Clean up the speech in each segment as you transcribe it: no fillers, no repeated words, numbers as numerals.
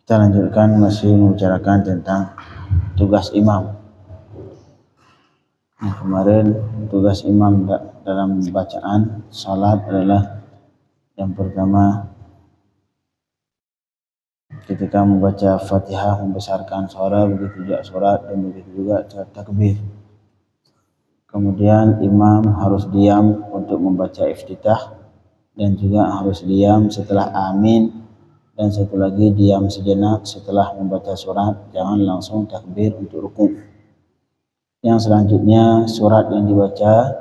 Kita lanjutkan masih membicarakan tentang tugas imam. Kemarin tugas imam dalam bacaan salat adalah yang pertama, ketika membaca Fatihah membesarkan suara, begitu juga surat, dan begitu juga takbir. Kemudian imam harus diam untuk membaca iftitah dan juga harus diam setelah amin, dan satu lagi diam sejenak setelah membaca surat, jangan langsung takbir untuk rukuk. Yang selanjutnya surat yang dibaca,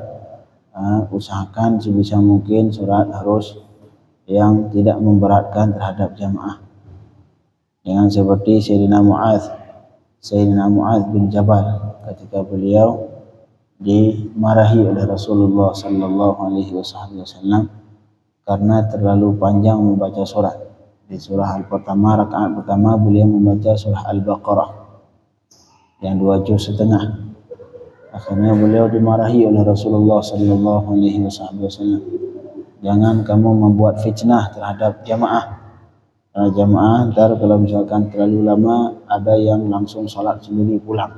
usahakan sebisa mungkin surat harus yang tidak memberatkan terhadap jamaah. Jangan seperti Sayyidina Mu'adz bin Jabal ketika beliau dimarahi oleh Rasulullah sallallahu alaihi wasallam karena terlalu panjang membaca surat. Di surah al-pertama, rakaat pertama beliau membaca surah Al-Baqarah yang 2 juz setengah. Akhirnya beliau dimarahi oleh Rasulullah sallallahu alaihi wasallam. Jangan kamu membuat fitnah terhadap jamaah. Karena jamaah ntar kalau misalkan terlalu lama ada yang langsung salat sendiri pulang.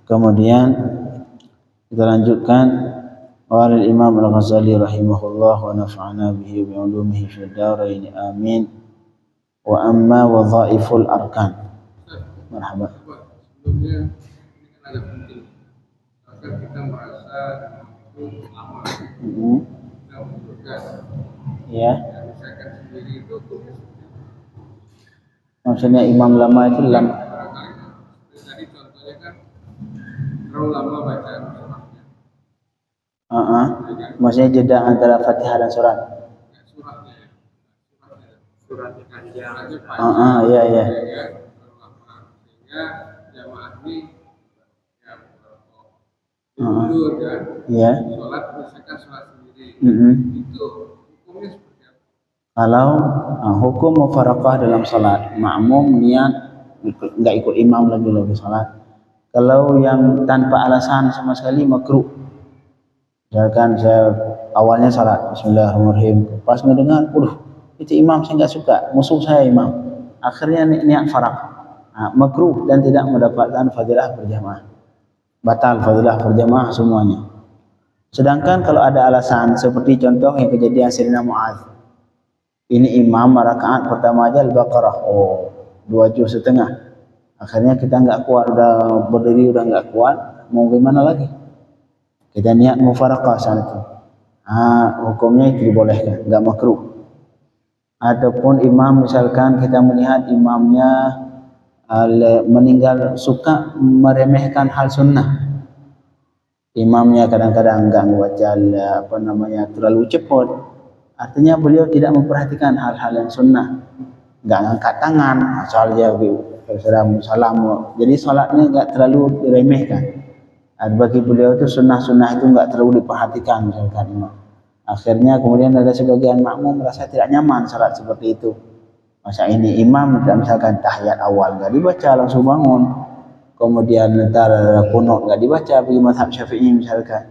Kemudian kita lanjutkan. Qala al-Imam Al-Ghazali rahimahullah wa nafa'ana bihi wa ulumihi fid dharain amin. Wa amma wadhaiful arkan. Marhaban. Sebelumnya ini kan ada penting. Agar kita merasa itu lama. Kita membutuhkan. Ya. Misalkan sendiri itu Maksudnya imam lama itu lama. Tadi contohnya kan terlalu lama baca suratnya. Maksudnya jeda antara Fatihah dan surat. Suratnya panjang. Iya. Sehingga jamaah ini mundur kan. Iya. Sholat misalkan sholat sendiri. Itu hukumnya seperti apa? Kalau hukum mufaraqah dalam salat, makmum niat enggak ikut imam lagi salat. Kalau yang tanpa alasan sama sekali makruh. Misalkan saya awalnya salat bismillahirrahmanirrahim, pas ngedengar, itu imam saya enggak suka, musuh saya imam. Akhirnya niat faraq. Makruh dan tidak mendapatkan fadilah berjamaah. Batal fadilah berjamaah semuanya. Sedangkan kalau ada alasan seperti contoh yang kejadian Sayyidina Mu'adz. Ini imam rakaat pertama aja Al-Baqarah, 2 juz setengah. Akhirnya kita enggak kuat, udah berdiri udah enggak kuat, mau gimana lagi? Kita niat mufaraqah saat itu. Hukumnya itu dibolehkan, enggak makruh. Ataupun imam misalkan kita melihat imamnya meninggal suka meremehkan hal sunnah. Imamnya kadang-kadang enggak membaca terlalu cepat. Artinya beliau tidak memperhatikan hal-hal yang sunnah. Enggak angkat tangan, asal dia salam. Jadi salatnya enggak terlalu diremehkan. Bagi beliau itu sunnah-sunnah itu enggak terlalu diperhatikan misalkan imam. Akhirnya kemudian ada sebagian makmum merasa tidak nyaman salat seperti itu. Masa ini imam misalkan tahiyat awal enggak dibaca langsung bangun. Kemudian ntar qunut enggak dibaca bagi mazhab Syafi'i misalkan.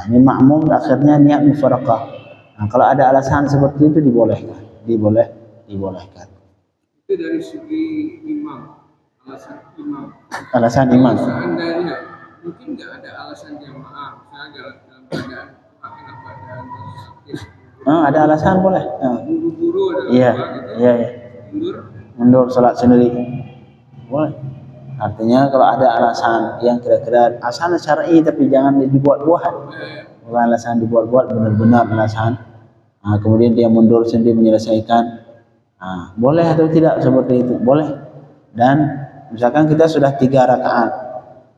Ini makmum akhirnya niat mufaraqah. Kalau ada alasan seperti itu dibolehkan. Dibolehkan. Itu dari segi imam, alasan imam. Seandainya mungkin enggak ada alasan jamaah, misalnya dalam keadaan sakit. Ada alasan boleh. Buru-buru ada Iya. Mundur salat sendiri. Boleh. Artinya kalau ada alasan yang kira-kira alasan syar'i tapi jangan dibuat-buat. Bukan alasan dibuat-buat, benar-benar alasan. Kemudian dia mundur sendiri menyelesaikan. Boleh atau tidak seperti itu? Boleh. Dan misalkan kita sudah 3 rakaat.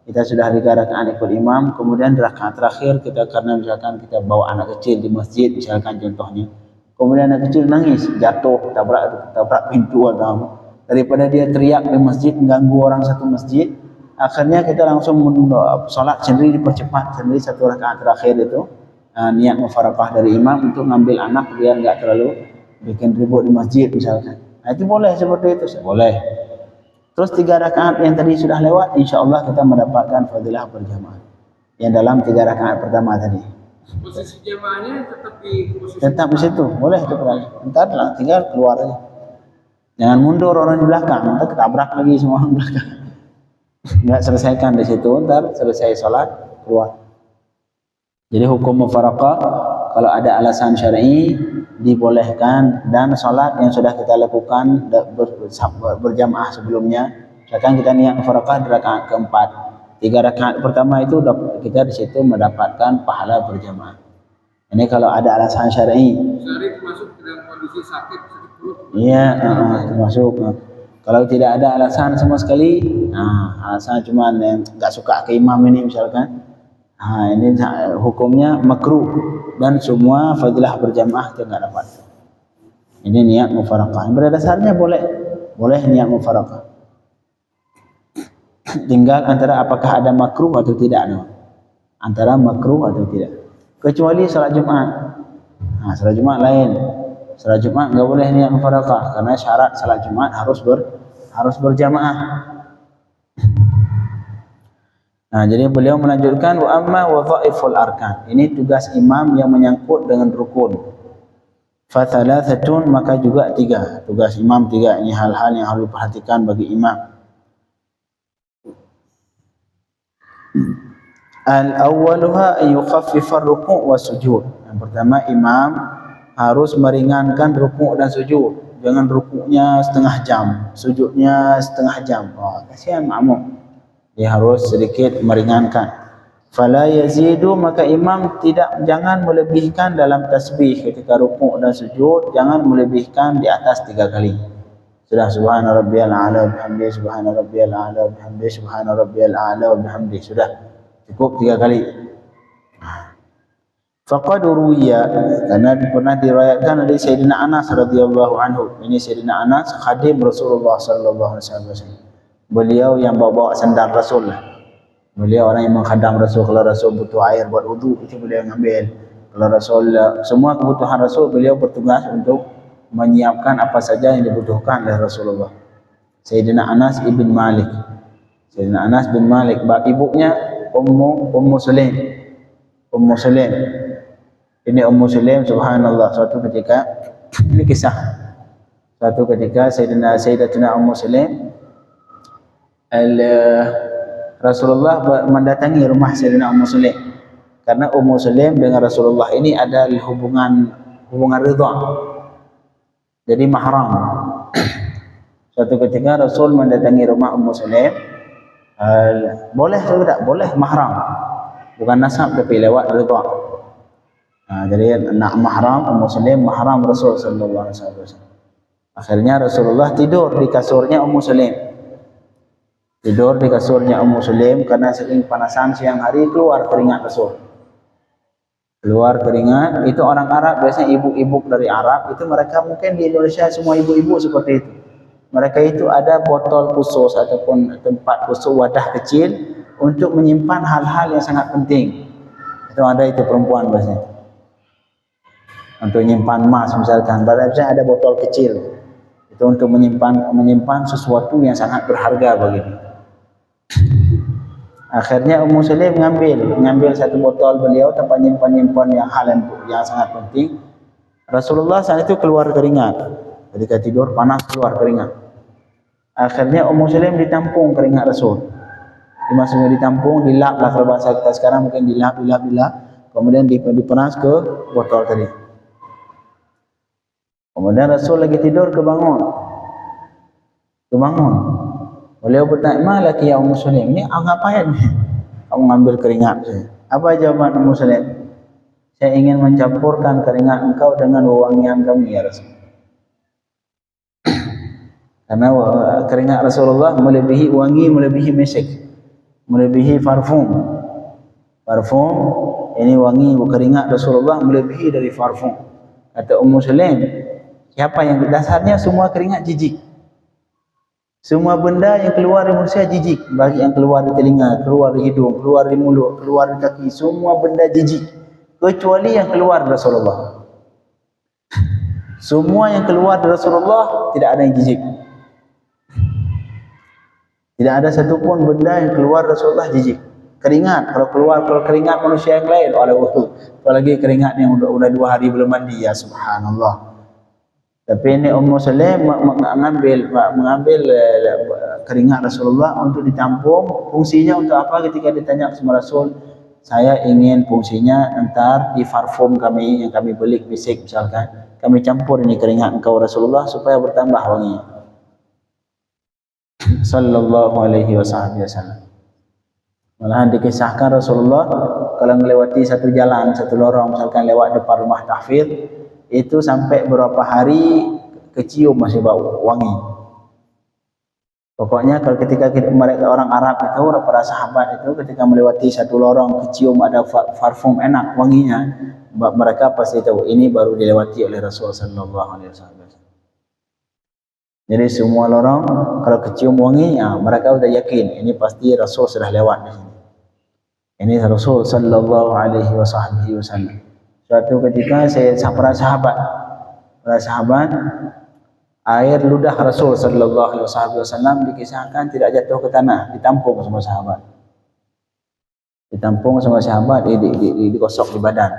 Kita sudah 3 rakaat ikut imam, kemudian di rakaat terakhir kita karena misalkan kita bawa anak kecil di masjid misalkan contohnya. Kemudian anak kecil nangis, jatuh, tabrak pintu atau apa. Daripada dia teriak di masjid mengganggu orang satu masjid, akhirnya kita langsung salat sendiri dipercepat sendiri 1 rakaat terakhir itu. Niat mufaraqah dari imam untuk ngambil anak biar enggak terlalu bikin ribut di masjid misalkan. Itu boleh seperti itu, boleh. Terus 3 rakaat yang tadi sudah lewat, insyaallah kita mendapatkan fadilah berjamaah. Yang dalam 3 rakaat pertama tadi. Posisi jamaahnya tetap di posisi Tetap di situ, boleh itu Pak. Entar lah, tinggal keluar aja. Jangan mundur orang di belakang, entar ketabrak lagi semua orang belakang. Enggak selesaikan di situ, entar selesai sholat keluar. Jadi hukum mufaraqah kalau ada alasan syar'i dibolehkan, dan sholat yang sudah kita lakukan berjamaah sebelumnya, misalkan kita niat mufaraqah di rakaat keempat, 3 rakaat pertama itu kita di situ mendapatkan pahala berjamaah. Ini kalau ada alasan syar'i. Syar'i termasuk dalam kondisi sakit perut. Iya, termasuk. Kalau tidak ada alasan sama sekali, alasan cuma yang nggak suka ke imam ini misalkan, ini hukumnya makruh dan semua fadilah berjamaah itu nggak dapat. Ini niat mufaraqah. Pada dasarnya boleh niat mufaraqah. Tinggal antara apakah ada makruh atau tidak, antara makruh atau tidak. Kecuali salat Jumat. Salat Jumat lain. Salat Jumat enggak boleh niat mufaraqah karena syarat salat Jumat harus berjamaah. Jadi beliau melanjutkan wa amma wadhaiful arkan. Ini tugas imam yang menyangkut dengan rukun. Fa thalathatun, maka juga 3. Tugas imam 3. Ini hal-hal yang harus diperhatikan bagi imam. Al-awwaluha an yukhaffifar ruku' wa sujud. Yang pertama, imam harus meringankan ruku' dan sujud. Jangan rukuknya setengah jam, sujudnya setengah jam. Kasihan makmum. Dia harus sedikit meringankan. Fala yazidu, maka imam jangan melebihkan dalam tasbih ketika ruku' dan sujud, jangan melebihkan di atas 3 kali. Sudah subhana rabbiyal a'la wa bihamdihi, subhana rabbiyal a'la wa bihamdihi, subhana rabbiyal a'la wa bihamdihi. Sudah cukup 3 kali. Faqad ruwiya, karena pernah diriwayatkan dari Sayyidina Anas radhiyallahu anhu. Ini Sayyidina Anas khadim Rasulullah sallallahu alaihi wasallam. Beliau yang bawa sandal Rasul. Beliau orang yang menghadam Rasul. Kalau Rasul butuh air buat wudu, itu beliau yang ambil. Kalau Rasul, semua kebutuhan Rasul, beliau bertugas untuk menyiapkan apa saja yang dibutuhkan oleh Rasulullah. Sayyidina Anas ibn Malik. Sayyidina Anas bin Malik, ibunya Ummu Sulaim. Ummu Sulaim. Ini Ummu Sulaim, subhanallah, suatu ketika, ini kisah. Suatu ketika Sayyidatuna Ummu Sulaim, Rasulullah mendatangi rumah Sayyidina Ummu Sulaim. Karena Ummu Sulaim dengan Rasulullah ini ada hubungan ridha. Jadi mahram. Suatu ketika Rasul mendatangi rumah Ummu Sulaim, boleh atau tidak? Boleh, mahram. Bukan nasab tapi lewat ridha. Jadi anak mahram Ummu Sulaim, mahram Rasul sallallahu alaihi wasallam. Akhirnya Rasulullah tidur di kasurnya Ummu Sulaim. Tidur di kasurnya Ummu Sulaim karena saking panasan siang hari, keluar keringat Rasul. Keluar keringat, itu orang Arab, biasanya ibu-ibu dari Arab, itu mereka mungkin di Indonesia semua ibu-ibu seperti itu. Mereka itu ada botol khusus ataupun tempat khusus, wadah kecil untuk menyimpan hal-hal yang sangat penting. Itu ada itu perempuan biasanya. Untuk menyimpan emas misalkan, biasanya ada botol kecil. Itu untuk menyimpan sesuatu yang sangat berharga begitu. Akhirnya Ummu Sulaim mengambil satu botol beliau tempat nyimpan yang sangat penting. Rasulullah saat itu keluar keringat. Ketika tidur panas keluar keringat. Akhirnya Ummu Sulaim ditampung keringat Rasul. Dimasukkan ditampung, dilap lah kalau bahasa kita sekarang mungkin dilap. Kemudian diperas ke botol tadi. Kemudian Rasul lagi tidur kebangun. Beliau bertanya, "Malaki ya Ummu Sulaim, ini ngapain kamu ngambil keringat saya?" Apa jawaban Ummu Sulaim? "Saya ingin mencampurkan keringat engkau dengan wewangian kami ya Rasul." Karena keringat Rasulullah melebihi wangi, melebihi mesik, melebihi parfum. Parfum ini wangi keringat Rasulullah melebihi dari parfum. Kata Ummu Sulaim, siapa yang dasarnya semua keringat jijik. Semua benda yang keluar dari manusia jijik. Bagi yang keluar di telinga, keluar di hidung, keluar di mulut, keluar di kaki, semua benda jijik. Kecuali yang keluar dari Rasulullah. Semua yang keluar dari Rasulullah tidak ada yang jijik. Tidak ada satupun benda yang keluar dari Rasulullah jijik. keringat. Kalau keringat manusia yang lain, apalagi keringat yang udah 2 hari belum mandi, ya subhanallah. Tapi ini Ummu Sulaim mengambil keringat Rasulullah untuk ditampung. Fungsinya untuk apa? Ketika ditanya sama Rasul, saya ingin fungsinya entar di parfum kami yang kami beli bisik misalkan, kami campur ini keringat engkau Rasulullah supaya bertambah wangi. Sallallahu alaihi wasallam. Malahan dikisahkan Rasulullah kalau melewati satu jalan, satu lorong, misalkan lewat depan rumah tahfidz, itu sampai berapa hari kecium masih bau wangi. Pokoknya kalau ketika mereka orang Arab itu, para sahabat itu ketika melewati satu lorong kecium ada parfum enak wanginya, mereka pasti tahu ini baru dilewati oleh Rasul sallallahu alaihi wasallam. Jadi semua lorong kalau kecium wangi, ya, mereka sudah yakin ini pasti Rasul sudah lewat di sini. Ini Rasul sallallahu alaihi wasallam. Suatu ketika para sahabat air ludah Rasul sallallahu alaihi wasallam dikisahkan tidak jatuh ke tanah, ditampung sama sahabat. Ditampung sama sahabat, digosok di badan.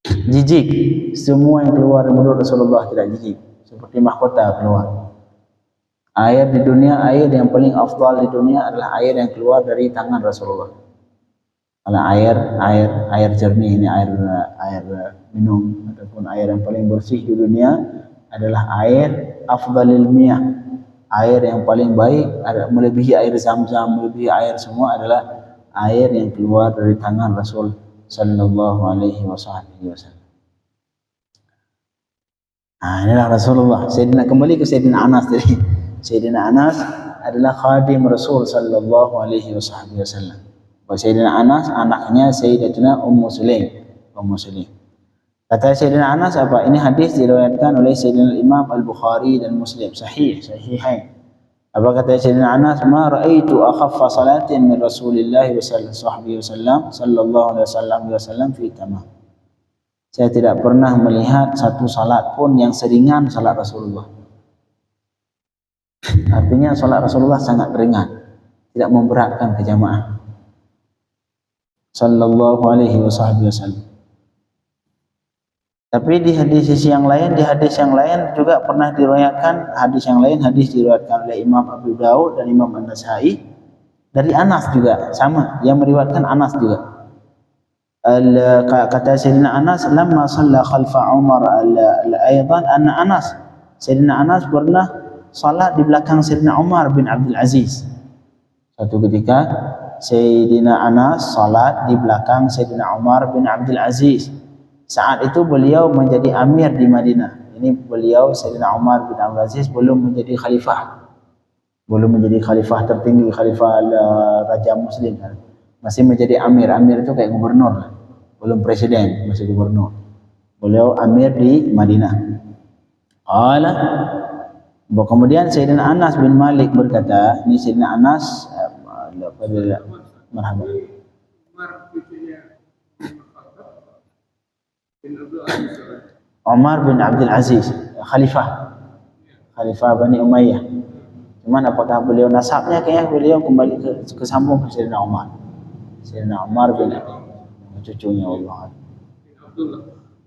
Jijik, semua yang keluar dari mulut Rasulullah tidak jijik, seperti mahkota keluar. Air di dunia, air yang paling afdal di dunia adalah air yang keluar dari tangan Rasulullah. Kalau air jernih, ini air minum ataupun air yang paling bersih di dunia adalah air afdalil miyah, air yang paling baik, melebihi air Zam-Zam, melebihi air semua adalah air yang keluar dari tangan Rasul sallallahu alaihi wasallam. Inilah Rasulullah. Kembali ke Sayyidina Anas tadi. Sayyidina Anas adalah khadim Rasul sallallahu alaihi wasallam. Sayyidina Anas anaknya Sayyidatina Ummu Sulaim. Kata Sayyidina Anas apa? Ini hadis diriwayatkan oleh Sayyidina Imam Al-Bukhari dan Muslim, sahihain. Apa kata Sayyidina Anas? Ma ra'aitu akhaffa salatin min Rasulillah sallallahu alaihi wasallam fi tamam. Saya tidak pernah melihat satu salat pun yang seringan salat Rasulullah. Artinya salat Rasulullah sangat ringan, tidak memberatkan ke jamaah. Sallallahu alaihi wasallam. Tapi di hadis yang lain juga pernah diriwayatkan hadis diriwayatkan oleh Imam Abu Daud dan Imam An-Nasa'i dari Anas juga sama, yang meriwayatkan Anas juga. Kata Sayyidina Anas, lamma shalla khalfa Umar aidan anna Anas, Sayyidina Anas pernah salat di belakang Sayyidina Umar bin Abdul Aziz. Suatu ketika Sayyidina Anas salat di belakang Sayyidina Umar bin Abdul Aziz. Saat itu beliau menjadi amir di Madinah. Ini beliau Sayyidina Umar bin Abdul Aziz belum menjadi khalifah. Belum menjadi khalifah tertinggi, khalifah raja muslim. Masih menjadi amir. Amir itu kayak gubernur lah. Belum presiden, masih gubernur. Beliau amir di Madinah. Kemudian Sayyidina Anas bin Malik berkata, ini Sayyidina Anas marhaban. Umar bin Abdul Aziz, khalifah Bani Umayyah. Cuman apakah beliau nasabnya, kayaknya beliau kembali ke sambung ke Sayyidina Umar. Sayyidina Umar bin cucunya Allah.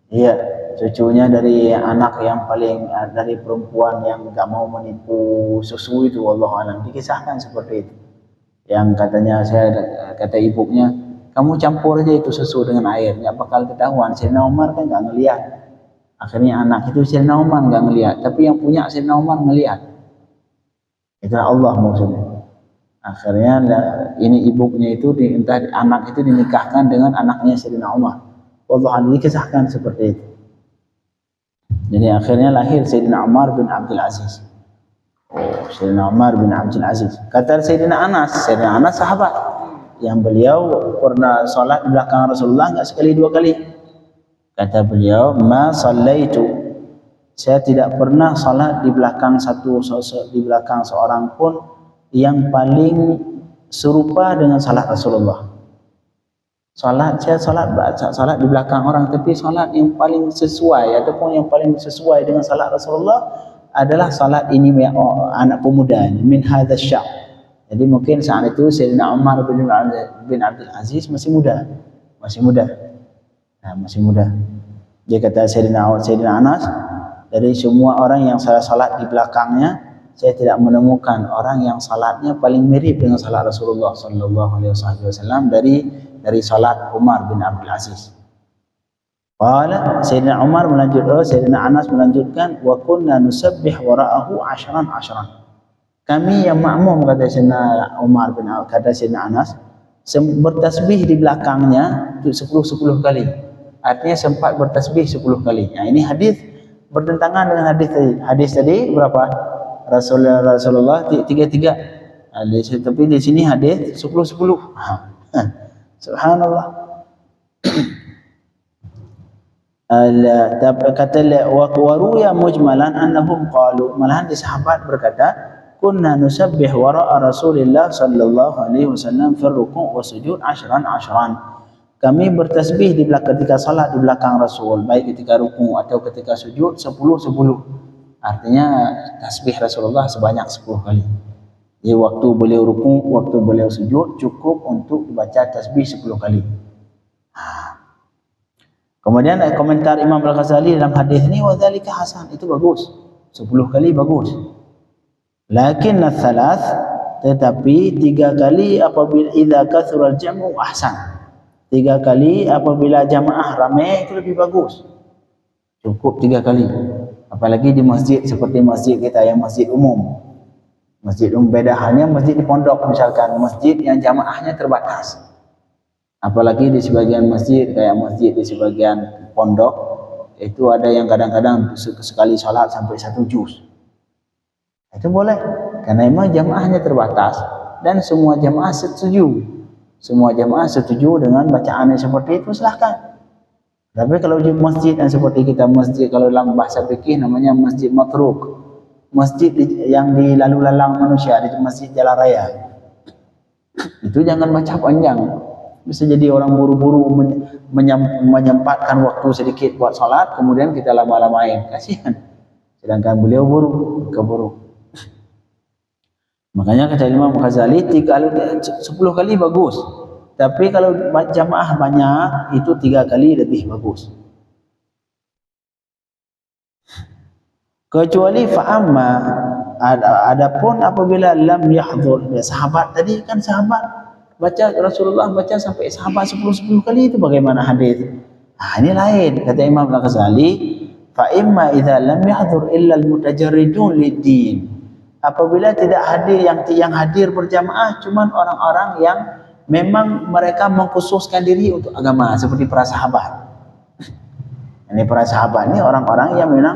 Iya, cucunya dari anak yang paling dari perempuan yang enggak mau menipu susu itu, Allah alam. Dikisahkan seperti itu. Yang katanya kata ibunya, kamu campur aja itu susu dengan air, nggak bakal ketahuan. Sayyidina Umar kan nggak ngelihat. Akhirnya anak itu Sayyidina Umar nggak ngelihat, tapi yang punya Sayyidina Umar ngelihat. Itulah Allah maksudnya. Akhirnya ini ibunya itu anak itu dinikahkan dengan anaknya Sayyidina Umar. Allah dikisahkan seperti itu. Jadi akhirnya lahir Sayyidina Umar bin Abdul Aziz. Sayyidina Umar bin Abdul Aziz. Kata Sayyidina Anas sahabat yang beliau pernah salat di belakang Rasulullah enggak sekali dua kali. Kata beliau, ma sallaitu, saya tidak pernah salat di belakang seorang pun yang paling serupa dengan salat Rasulullah. Salat di belakang orang, tapi salat yang paling sesuai ataupun yang paling sesuai dengan salat Rasulullah adalah salat ini anak pemuda ini, min hadzal sya'b, Jadi mungkin saat itu Sayyidina Umar bin Abdul Aziz masih muda. Nah, masih muda. Dia kata Sayyidina Anas, dari semua orang yang saya salat di belakangnya, saya tidak menemukan orang yang salatnya paling mirip dengan salat Rasulullah sallallahu alaihi wasallam dari salat Umar bin Abdul Aziz. Qala Sayyidina Anas melanjutkan, wa kunna nusabbih wara'ahu 'ashran. Kami yang makmum, kata Sayyidina Anas, bertasbih di belakangnya itu 10 kali. Artinya sempat bertasbih 10 kali. Nah, ini hadis bertentangan dengan hadis tadi. Hadis tadi berapa? Rasulullah 3. Tapi di sini hadis 10. Subhanallah. Kata waruya mujmalan annahum qalu, malahan di sahabat berkata, kunna nusabbih wara'a Rasulillah sallallahu alaihi wasallam fi ruku' wa sujud 'ashran. Kami bertasbih di belakang ketika salat di belakang Rasul, baik ketika ruku' atau ketika sujud 10. Artinya tasbih Rasulullah sebanyak 10 kali. Jadi waktu beliau ruku', waktu beliau sujud cukup untuk dibaca tasbih 10 kali. Kemudian komentar Imam Al-Ghazali dalam hadis ini, wa dzalika hasan, itu bagus. 10 kali bagus. Lakin ats-tsalath, tetapi 3 kali apabila idza kathura al-jam'u ahsan. 3 kali apabila jamaah ramai itu lebih bagus. Cukup 3 kali. Apalagi di masjid seperti masjid kita yang masjid umum. Masjid umum beda halnya masjid di pondok, misalkan masjid yang jamaahnya terbatas. Apalagi di sebagian masjid kayak masjid di sebagian pondok itu ada yang kadang-kadang sekali salat sampai 1 juz. Itu boleh karena memang jamaahnya terbatas dan semua jamaah setuju. Semua jamaah setuju dengan bacaan yang seperti itu, silahkan. Tapi kalau di masjid yang seperti kita, masjid kalau dalam bahasa fikih namanya masjid matruk, masjid yang dilalu lalang manusia, di masjid jalan raya, itu jangan baca panjang. Bisa jadi orang buru-buru menyempatkan waktu sedikit buat sholat, kemudian kita lama-lamain, kasihan. Sedangkan beliau keburu. Makanya kata Imam Ghazali 10 kali bagus. Tapi kalau jamaah banyak itu 3 kali lebih bagus. Kecuali fa'amma, adapun apabila lam yahdhur, sahabat tadi kan sahabat baca Rasulullah baca sampai sahabat 10 kali, itu bagaimana hadis? Ini lain, kata Imam Ghazali, fa imma idza lam yahdhur illa al-mutajarridun lid-din. Apabila tidak hadir yang hadir berjamaah cuman orang-orang yang memang mereka mengkhususkan diri untuk agama, seperti para sahabat. Ini para sahabat ini orang-orang yang memang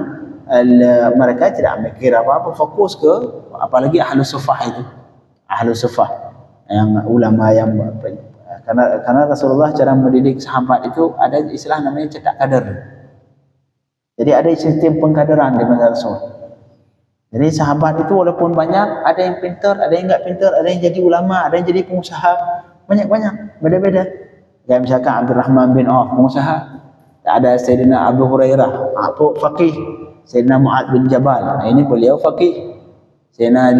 mereka tidak mikir apa-apa, fokus ke apalagi ahlus sufah itu. Ahlus sufah yang ulama yang karena Rasulullah cara mendidik sahabat itu ada istilah namanya cetak kader. Jadi ada sistem pengkaderan di masa Rasul. Jadi sahabat itu walaupun banyak, ada yang pintar, ada yang enggak pintar, ada yang jadi ulama, ada yang jadi pengusaha, banyak-banyak, beda-beda. Kayak misalkan Abdurrahman bin Auf, pengusaha. Ada Sayyidina Abu Hurairah, faqih. Sayyidina Mu'adz bin Jabal, nah ini beliau faqih. Sayyidina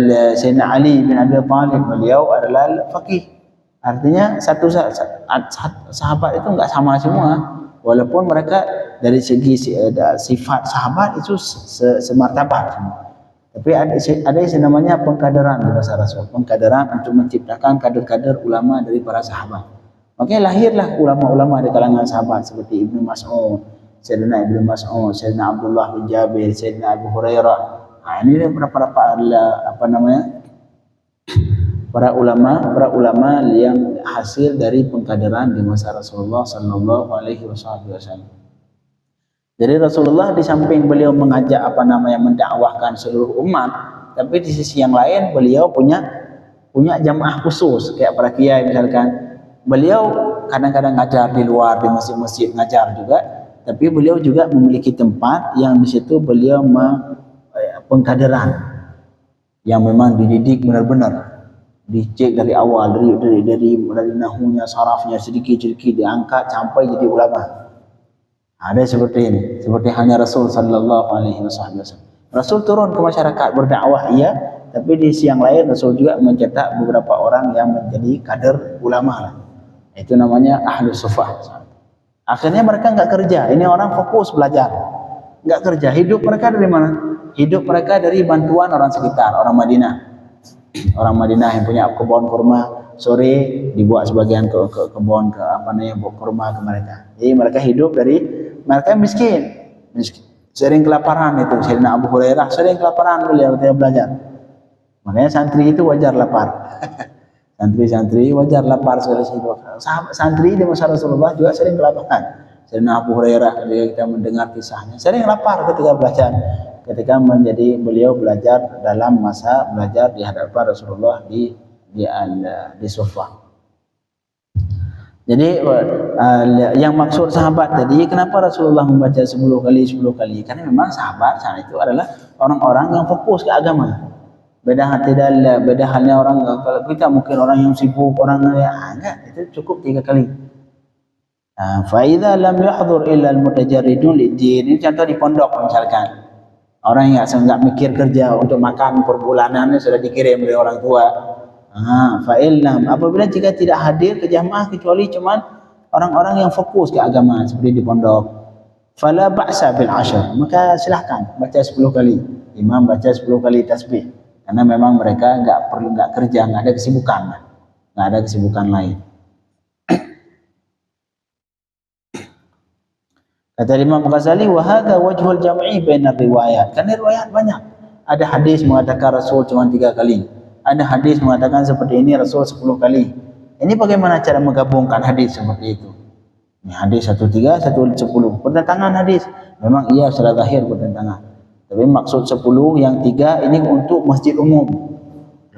Ali bin Abi Thalib, beliau adalah faqih. Artinya satu sahabat itu enggak sama semua. Walaupun mereka dari segi sifat sahabat itu semartabat semua. Tapi ada yang namanya pengkaderan di masa Rasul, pengkaderan untuk menciptakan kader-kader ulama dari para sahabat. Makanya lahirlah ulama-ulama di kalangan sahabat seperti Ibnu Mas'ud, Sayyidina Ibnu Mas'ud, Sayyidina Abdullah bin Jabir, Sayyidina Abu Hurairah. Nah, ini para ulama yang hasil dari pengkaderan di masa Rasulullah sallallahu alaihi wasallam. Jadi Rasulullah di samping beliau mengajak mendakwahkan seluruh umat, tapi di sisi yang lain beliau punya jamaah khusus kayak para kiai misalkan. Beliau kadang-kadang ngajar di luar di masjid-masjid ngajar juga, tapi beliau juga memiliki tempat yang di situ beliau pengkaderan yang memang dididik benar-benar, dicek dari awal dari nahunya, sarafnya sedikit-sedikit diangkat sampai jadi ulama. Ada seperti ini, seperti halnya Rasul sallallahu alaihi wasallam. Rasul turun ke masyarakat berdakwah iya, Tapi di siang lain Rasul juga mencetak beberapa orang yang menjadi kader ulama lah. Itu namanya ahlu sufah. Akhirnya mereka nggak kerja. Ini orang fokus belajar, nggak kerja. Hidup mereka dari mana? Hidup mereka dari bantuan orang sekitar, orang Madinah. Orang Madinah yang punya kebun kurma, sore dibuat sebagian ke kebun ke apa namanya buat kurma ke mereka. Jadi mereka hidup dari mereka miskin, sering kelaparan itu. Sayyidina Abu Hurairah sering kelaparan beliau belajar. Makanya santri itu wajar lapar. Santri-santri wajar lapar sekali itu. Sahabat santri di masa Rasulullah juga sering kelaparan. Sayyidina Abu Hurairah ketika kita mendengar kisahnya sering lapar ketika belajar. Ketika menjadi beliau belajar dalam masa belajar di hadapan Rasulullah di Sufah. Jadi yang maksud sahabat tadi, kenapa Rasulullah membaca 10 kali? Karena memang sahabat saat itu adalah orang-orang yang fokus ke agama. Beda halnya orang, kalau kita mungkin orang yang sibuk, orang yang enggak, itu cukup 3 kali. Fa idza lam yahdhur illa al-mutajarridun lid-din. Ini contoh di pondok misalkan. Orang yang enggak mikir kerja untuk makan per bulanannya sudah dikirim oleh orang tua. Fa illam, apabila jika tidak hadir ke jamaah kecuali cuman orang-orang yang fokus ke agama seperti di pondok, fala ba'sa bil 'ashr, maka silahkan baca 10 kali. Imam baca 10 kali tasbih. Karena memang mereka nggak kerja, nggak ada kesibukan lain. Kata Imam Ghazali, wa hadza wajhul jam'i baina riwayat. Karena riwayat banyak. Ada hadis mengatakan Rasul cuma 3 kali. Ada hadis mengatakan seperti ini Rasul 10 kali. Ini bagaimana cara menggabungkan hadis seperti itu? Ini hadis 1 3, 1 10. Pertentangan hadis. Memang iya secara zahir pertentangan. Tapi maksud 10 yang 3 ini untuk masjid umum.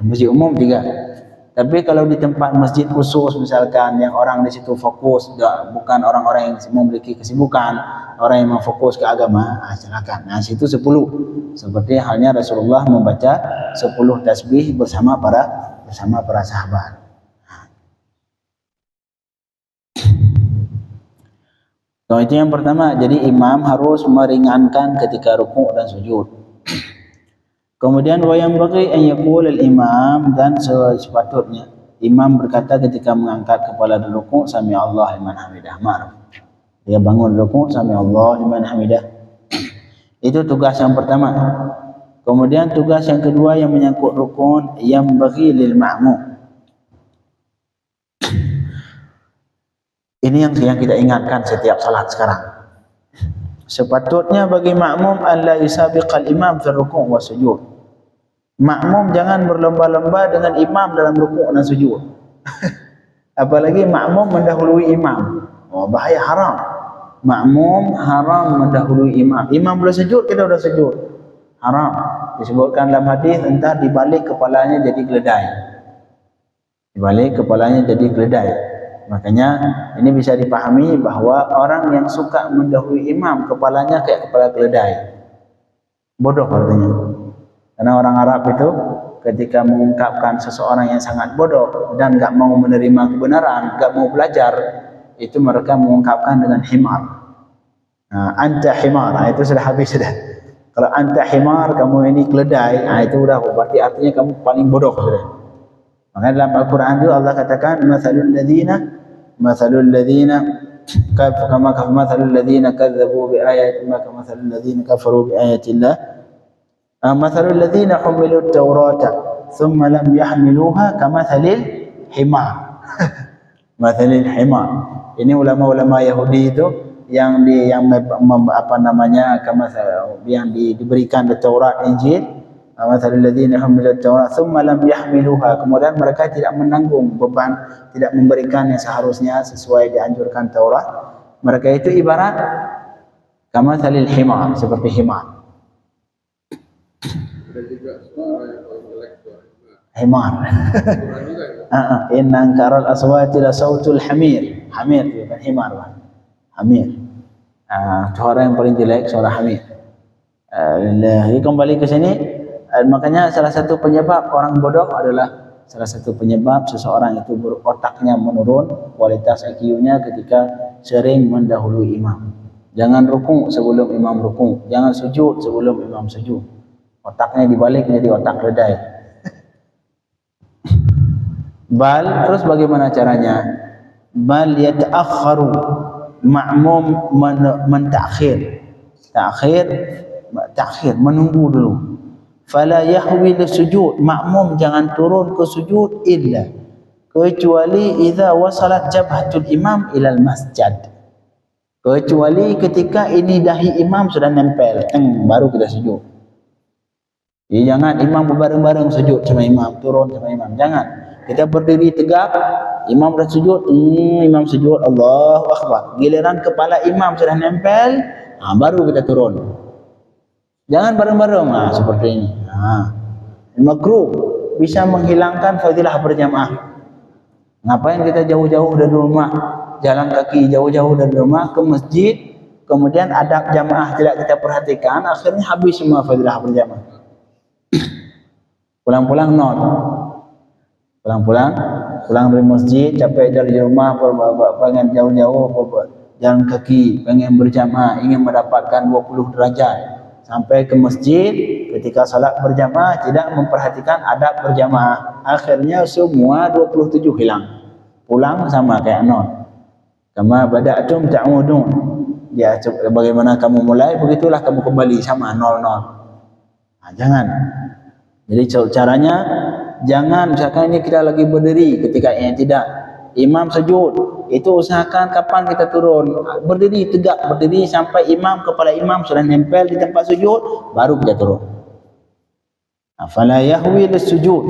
Masjid umum 3. Tapi kalau di tempat masjid khusus misalkan yang orang di situ fokus, bukan orang-orang yang memiliki kesibukan, orang yang fokus ke agama, silakan. Nah, situ 10. Seperti halnya Rasulullah membaca 10 tasbih bersama para sahabat. So, itu yang pertama. Jadi imam harus meringankan ketika rukuk dan sujud. Kemudian wayang bagi an yaqul al-imam, dan sepatutnya imam berkata ketika mengangkat kepala dari rukuk, sami Allah liman hamidah. Ma'ruf. Dia bangun rukuk, sami Allah liman hamidah. Itu tugas yang pertama. Kemudian tugas yang kedua yang menyangkut rukun, yang bagi lil ma'mum. Ini yang kita ingatkan setiap salat sekarang. Sepatutnya bagi makmum alla yusabiqal imam fi ruku' wa sujud. Makmum jangan berlomba-lomba dengan imam dalam rukuk dan sujud. Apalagi makmum mendahului imam. Bahaya, haram. Makmum haram mendahului imam. Imam boleh sujud, kita sudah sujud. Haram. Disebutkan dalam hadis, entar dibalik kepalanya jadi keledai. Dibalik kepalanya jadi keledai. Makanya ini bisa dipahami bahwa orang yang suka mendahului imam kepalanya kayak kepala keledai. Bodoh artinya. Karena orang Arab itu ketika mengungkapkan seseorang yang sangat bodoh dan enggak mau menerima kebenaran, enggak mau belajar, itu mereka mengungkapkan dengan himar. Nah, anta himar, itu sudah habis sudah. Kalau anta himar, kamu ini keledai, itu udah berarti artinya kamu paling bodoh sudah. Makanya dalam Al-Quran itu Allah katakan mathalul ladzina kama mathalul ladzina kadzdzabu bi ayatina kama mathalul ladzina kafaru bi ayatillah mathalul ladzina humilut tawrata thumma lam yahmiluha kamathalil himar. Mathalil himar. Ini ulama-ulama Yahudi itu yang diberikan Taurat Injil. Mathalul ladzina humilut tawrata thumma lam yahmiluha, kemudian mereka tidak menanggung beban, tidak memberikan yang seharusnya sesuai dianjurkan Taurat. Mereka itu ibarat kamathalil himar, seperti himar. Ada juga suara yang intelektual. Himar. Inna ankaral aswati la sautul hamir. Hamir bukan himar, Pak. Hamir. Suara yang paling jelek suara hamir. Kembali ke sini. Makanya salah satu penyebab orang bodoh adalah salah satu penyebab seseorang itu otaknya menurun, kualitas IQ-nya ketika sering mendahului imam. Jangan rukuk sebelum imam rukuk, jangan sujud sebelum imam sujud. Otaknya dibalik jadi otak keledai. Bal, terus bagaimana caranya? Bal yata'akharu, ma'mum mentakhir. Takhir, menunggu dulu. Fala yahwi lisujud, makmum jangan turun ke sujud illa kecuali idza wasalat jabhatul imam ilal masjid. Kecuali ketika ini dahi imam sudah nempel, baru kita sujud. Jadi jangan imam berbareng-bareng sujud sama imam, turun sama imam. Jangan. Kita berdiri tegak, imam sudah sujud, imam sujud, Allahu Akbar. Giliran kepala imam sudah nempel, baru kita turun. Jangan bareng-bareng, seperti ini. Makruh, bisa menghilangkan fadilah berjamaah. Ngapain kita jauh-jauh dari rumah, jalan kaki jauh-jauh dari rumah ke masjid, kemudian adab jamaah tidak kita perhatikan, akhirnya habis semua fadilah berjamaah. Pulang-pulang pulang dari masjid, capek dari rumah, pengen jauh-jauh, jalan kaki, pengen berjamaah, ingin mendapatkan 20 derajat. Sampai ke masjid, ketika salat berjamaah tidak memperhatikan adab berjamaah, akhirnya semua 27 hilang. Pulang sama kayak nol. Kama bada'tum ta'udun. Ya, bagaimana kamu mulai, begitulah kamu kembali, sama nol-nol. Jangan. Jadi caranya, jangan misalkan ini kita lagi berdiri ketika tidak, imam sujud, itu usahakan kapan kita turun, berdiri tegak, berdiri sampai kepala imam sudah nempel di tempat sujud, baru kita turun. Fala yahwi lisujud,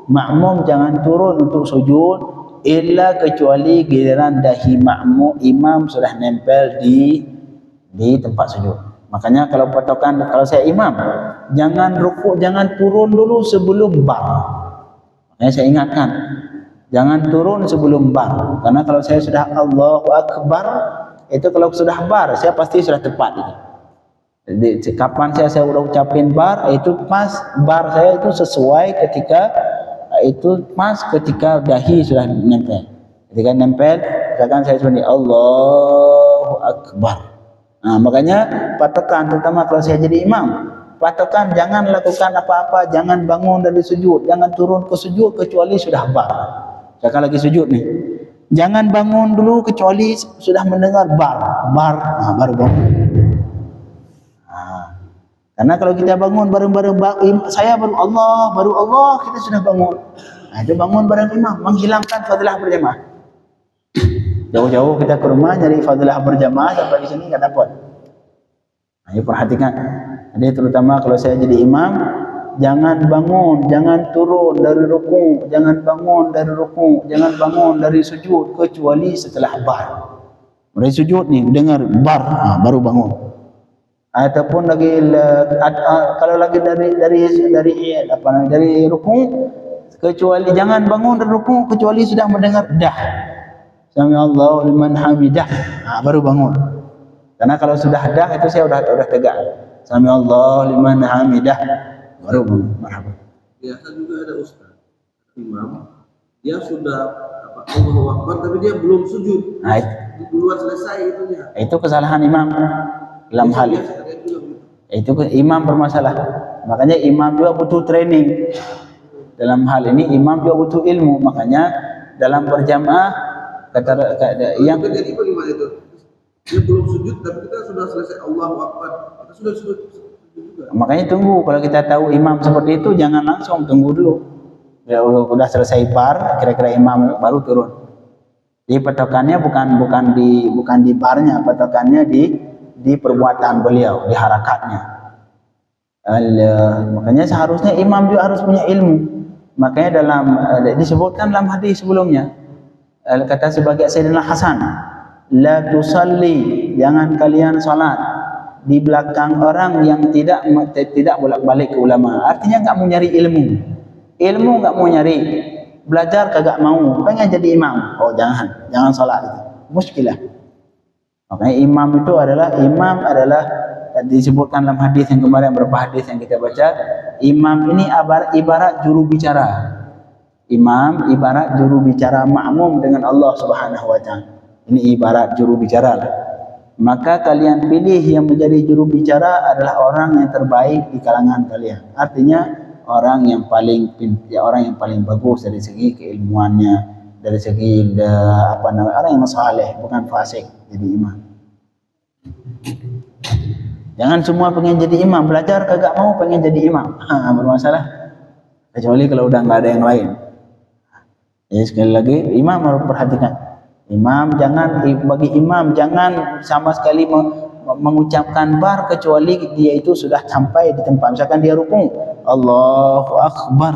makmum jangan turun untuk sujud illa kecuali giliran dahi imam sudah nempel di tempat sujud. Makanya kalau saya imam, jangan rukuk, jangan turun dulu sebelum bar. Makanya saya ingatkan, jangan turun sebelum bar. Karena kalau saya sudah Allahu Akbar, itu kalau sudah bar, saya pasti sudah tepat itu. Jadi kapan saya sudah ucapin bar, itu pas bar saya itu sesuai ketika dahi sudah nempel. Ketika nempel, misalkan saya sudah Allahu Akbar. Makanya patokan, terutama kalau saya jadi imam, patokan jangan lakukan apa-apa, jangan bangun dari sujud, jangan turun ke sujud kecuali sudah bar. Sekarang lagi sujud nih, jangan bangun dulu kecuali sudah mendengar bar, baru bangun. Karena kalau kita bangun bareng-bareng, saya baru Allah, kita sudah bangun. Itu bangun bareng imam, menghilangkan fadilah berjamaah. Jauh-jauh kita ke rumah nyari fadilah berjamaah, sampai di sini nggak dapat. Ayo perhatikan. Jadi terutama kalau saya jadi imam, jangan bangun, jangan turun dari ruku, jangan bangun dari sujud kecuali setelah bar. Dari sujud nih dengar bar, baru bangun. Ataupun kalau lagi dari ruku, kecuali jangan bangun dari ruku kecuali sudah mendengar dah. Sami Allahu liman hamidah, baru bangun. Karena kalau sudah dah itu saya udah tegak. Sami Allahu liman hamidah, baru bangun. Marhaban. Biasa juga ada ustaz, imam, dia sudah Allahu Akbar tapi dia belum sujud. Duluan selesai itunya. Itu kesalahan imam dalam hal itu imam bermasalah. Makanya imam juga butuh training. Dalam hal ini imam juga butuh ilmu. Makanya dalam berjamaah yang terjadi bagaimana itu? Dia belum sujud tapi kita sudah selesai Allahu Akbar. Kita sudah sujud juga. Makanya tunggu, kalau kita tahu imam seperti itu jangan langsung, tunggu dulu. Ya udah selesai bar, kira-kira imam baru turun. Jadi patokannya bukan di barnya, patokannya di perbuatan beliau, di harakatnya. Makanya seharusnya imam juga harus punya ilmu. Makanya disebutkan dalam hadis sebelumnya, kata sebagai Sayyidina Hasan, la tusalli, jangan kalian salat di belakang orang yang tidak bolak-balik ke ulama. Artinya enggak mau nyari ilmu enggak mau nyari, belajar kagak mau, pengen jadi imam. Jangan salat itu muskilah. Makanya imam adalah disebutkan dalam hadis yang kemarin, beberapa hadis yang kita baca, imam ini ibarat juru bicara. Imam ibarat juru bicara makmum dengan Allah Subhanahu wa taala. Ini ibarat juru bicara. Maka kalian pilih yang menjadi juru bicara adalah orang yang terbaik di kalangan kalian. Artinya orang yang paling orang yang paling bagus dari segi keilmuannya, dari segi orang yang saleh, bukan fasik jadi imam. Jangan semua pengen jadi imam, belajar kagak mau pengen jadi imam, bermasalah. Kecuali kalau udah nggak ada yang lain. Jadi sekali lagi imam harus perhatikan. Imam bagi imam jangan sama sekali mengucapkan bar kecuali dia itu sudah sampai di tempat. Misalkan dia rukuk, Allahu Akbar.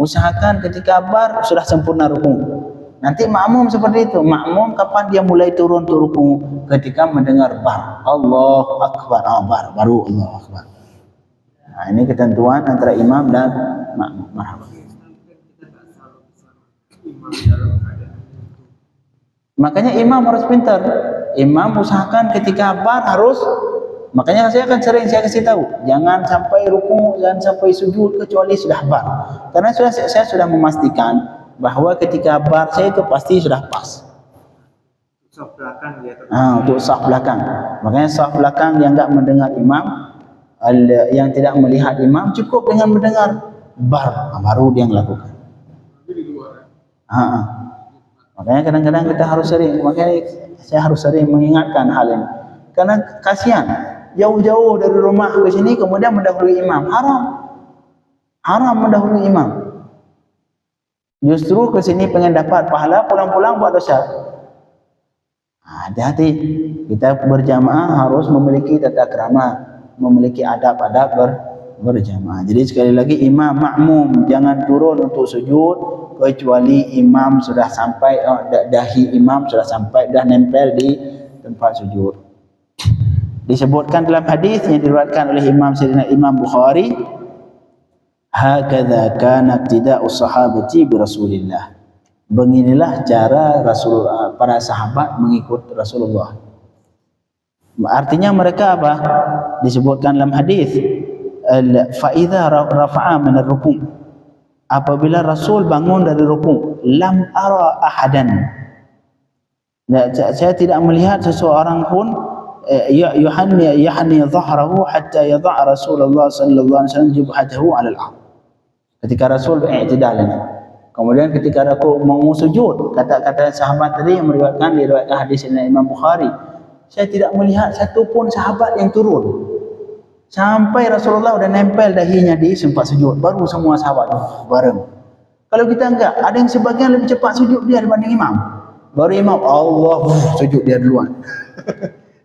Usahakan ketika bar sudah sempurna rukuk. Nanti makmum seperti itu. Makmum kapan dia mulai turun untuk rukuk? Ketika mendengar bar, Allahu Akbar. Bar baru Allahu Akbar. Nah, ini ketentuan antara imam dan makmum. Marhaban. Makanya imam harus pintar. Imam usahakan ketika bar harus. Makanya saya kasih tahu, jangan sampai ruku, jangan sampai sujud kecuali sudah bar. Karena saya sudah memastikan bahwa ketika bar saya itu pasti sudah pas. Saf belakang dia. Untuk saf belakang. Makanya saf belakang yang enggak mendengar imam, yang tidak melihat imam, cukup dengan mendengar bar, baru dia melakukan. Makanya kadang-kadang kita harus sering, makanya saya harus sering mengingatkan hal ini. Karena kasihan, jauh-jauh dari rumah ke sini kemudian mendahului imam, haram mendahului imam. Justru ke sini pengen dapat pahala, pulang-pulang buat dosa. Hati-hati, kita berjamaah harus memiliki tata krama, memiliki adab-adab berjamaah. Jadi sekali lagi imam makmum jangan turun untuk sujud kecuali imam sudah sampai, dahi imam sudah sampai, dah nempel di tempat sujud. Disebutkan dalam hadis yang diriwayatkan oleh Sayyidina Imam Bukhari, hakadza kana iqtida'u sahabati bi Rasulillah. Beginilah cara para sahabat mengikut Rasulullah. Artinya mereka apa? Disebutkan dalam hadis, fa idza rafa'a min ar-ruku', apabila Rasul bangun dari rukuk, lam ara ahadan, saya tidak melihat seseorang pun yahni dhahrahu hatta yadha' Rasulullah sallallahu alaihi wasallam jubhatahu 'ala al-ard. Ketika Rasul i'tidal ini, kemudian ketika aku mau sujud, kata-kata sahabat tadi yang meriwayatkan hadis ini Imam Bukhari, saya tidak melihat satu pun sahabat yang turun sampai Rasulullah udah nempel dahinya di tempat sujud, baru semua sahabat bareng. Kalau kita enggak, ada yang sebagian lebih cepat sujud dia dibanding imam, baru imam Allah sujud dia duluan.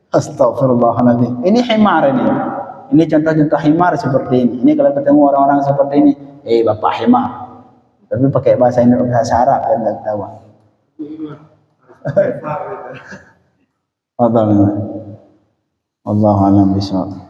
Astagfirullahaladzim. Ini himar ini. Ini contoh-contoh himar seperti ini. Ini kalau ketemu orang-orang seperti ini, bapak himar. Tapi pakai bahasa Indonesia, bahasa Arab kan enggak tahu. Wallahu a'lam bishawab.